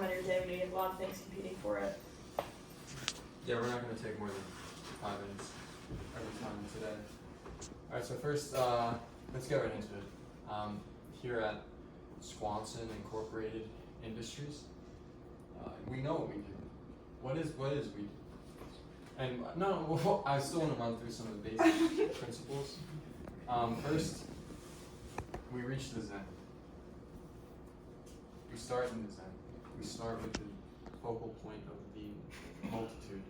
time on your day when you have a lot of things competing for it. Yeah, we're not going to take more than 5 minutes every time today. Alright, so first, let's get right into it. Here at Swanson Incorporated Industries, we know what we do. What is we do? And no, I still want to run through some of the basic principles. First, we reach the Zen. We start in the Zen. We start with the focal point of the multitude.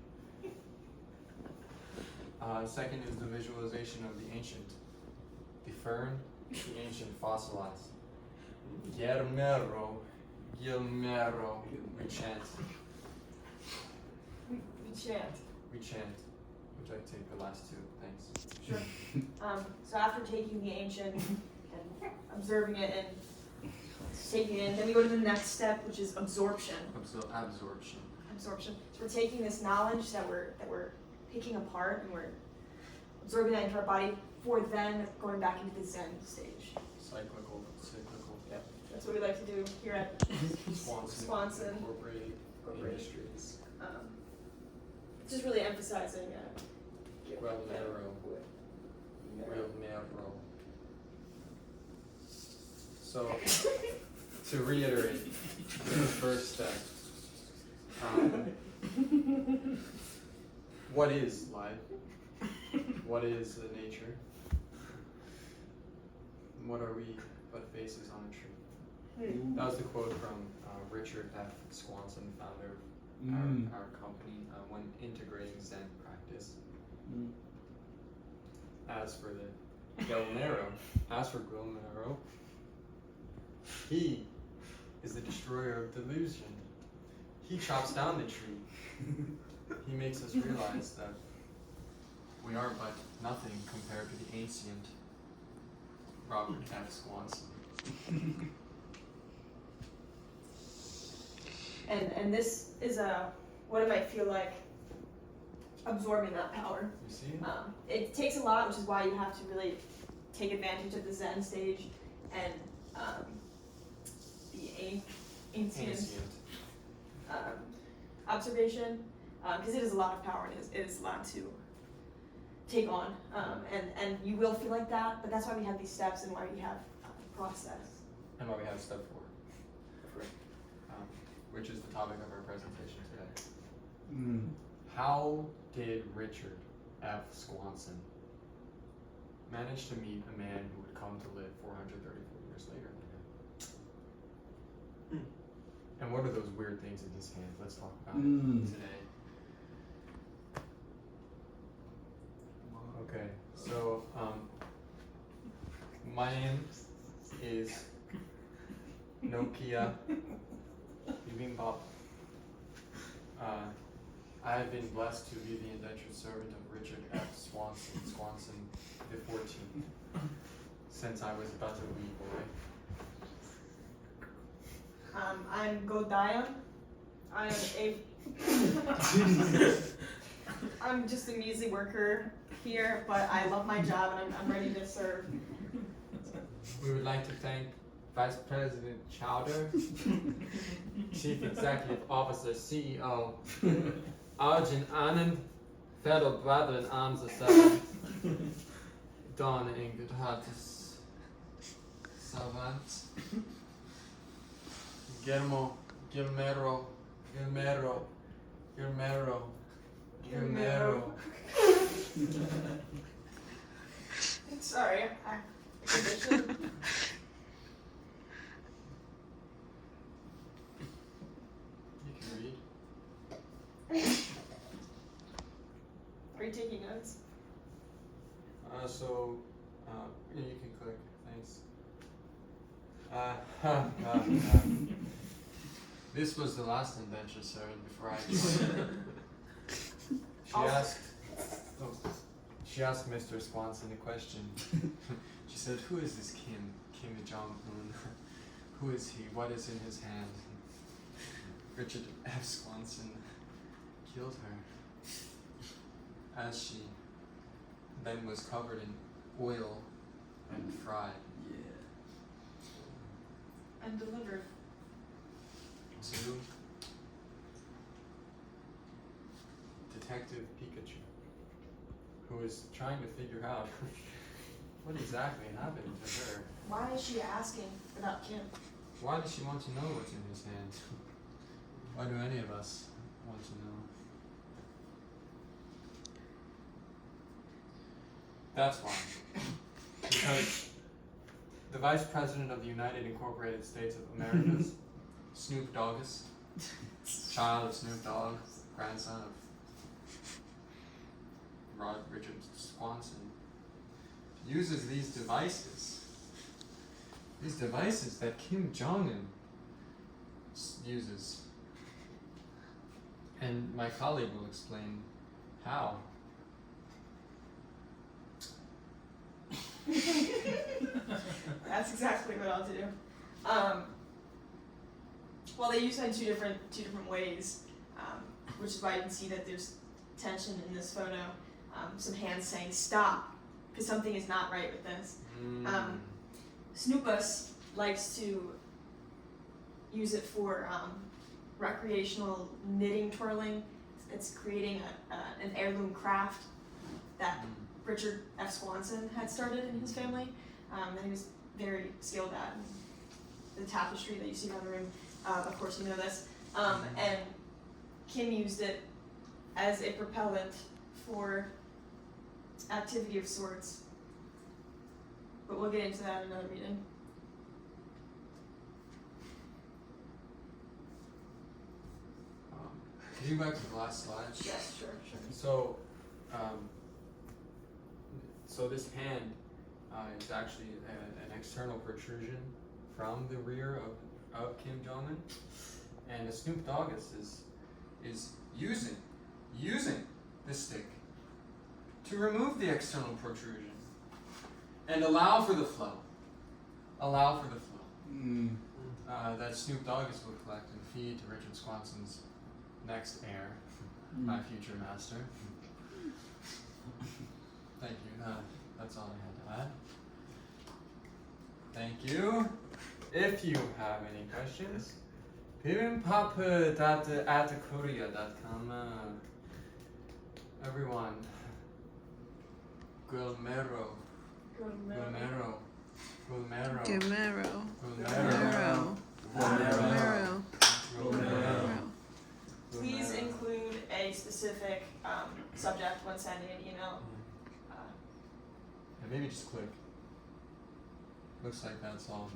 Second is the visualization of the ancient. The fern, the ancient fossilized. Gilmero, Gilmero. We chant. We chant. We chant. Would you like to take the last two? Thanks. Sure. So after taking the ancient and observing it and taking it in, then we go to the next step, which is absorption. Absorption. Absorption. So we're taking this knowledge that we're picking apart and we're absorbing that into our body for then going back into the Zen stage. Cyclical. Yep. That's what we like to do here at Swanson Incorporated Industries. Just really emphasizing Gilmero. So, to reiterate, the first step, what is life? What is the nature? What are we but faces on a tree? That was the quote from Richard F. Swanson, founder of our company, when integrating Zen practice. As for Gilmero, he is the destroyer of delusion. He chops down the tree. He makes us realize that we are but nothing compared to the ancient Robert F. Swanson. And this is what it might feel like absorbing that power. You see? It takes a lot, which is why you have to really take advantage of the Zen stage and the ancient observation, because it is a lot of power and it is a lot to take on, and you will feel like that, but that's why we have these steps and why we have process. And why we have step 4, which is the topic of our presentation today. How did Richard F. Swanson manage to meet a man who would come to live 434 years later than him? And what are those weird things in his hand? Let's talk about it today. Okay, so my name is Nokia Bibimbap. I have been blessed to be the indentured servant of Richard F. Swanson the 14th, since I was about a wee boy. I'm Godaya. I'm just a music worker here, but I love my job and I'm ready to serve. We would like to thank Vice President Chowder, Chief Executive Officer, CEO, Arjun Anand, fellow brother in arms of seven, Don and good hearts, Savant, Gilmero. Sorry, condition. You can read. Are you taking notes? Yeah, you can click. Thanks. This was the last indenture servant before I joined. She asked Mr. Swanson a question. She said, "Who is this Kim Jong-un? Who is he? What is in his hand?" Richard F. Swanson killed her, as she then was covered in oil and fried. And delivered. To Detective Pikachu, who is trying to figure out what exactly happened to her. Why is she asking about Kim? Why does she want to know what's in his hands? Why do any of us want to know? That's why. Because the Vice President of the United Incorporated States of America's, Snoop Doggus, child of Snoop Dogg, grandson of Richard Swanson, uses these devices that Kim Jong-un uses. And my colleague will explain how. That's exactly what I'll do. Well, they use it in two different ways, which is why you can see that there's tension in this photo. Some hands saying stop, because something is not right with this. Snoopus likes to use it for recreational knitting twirling. It's creating an heirloom craft that Richard F. Swanson had started in his family, that he was very skilled at. The tapestry that you see around the room, of course you know this. And Kim used it as a propellant for activity of sorts. But we'll get into that in another reading. Can you go back to the last slide? Yes, sure. So, so this hand is actually an external protrusion from the rear of Kim Jong-un, and the Snoop Doggus is using this stick to remove the external protrusion and allow for the flow. That Snoop Doggus will collect and feed to Richard Swanson's next heir, my future master. Thank you. That's all I had to add. Thank you. If you have any questions, pimpop@korea.com. Everyone, Guilmero. Please include a specific subject when sending an email. And maybe just click. Looks like that's all.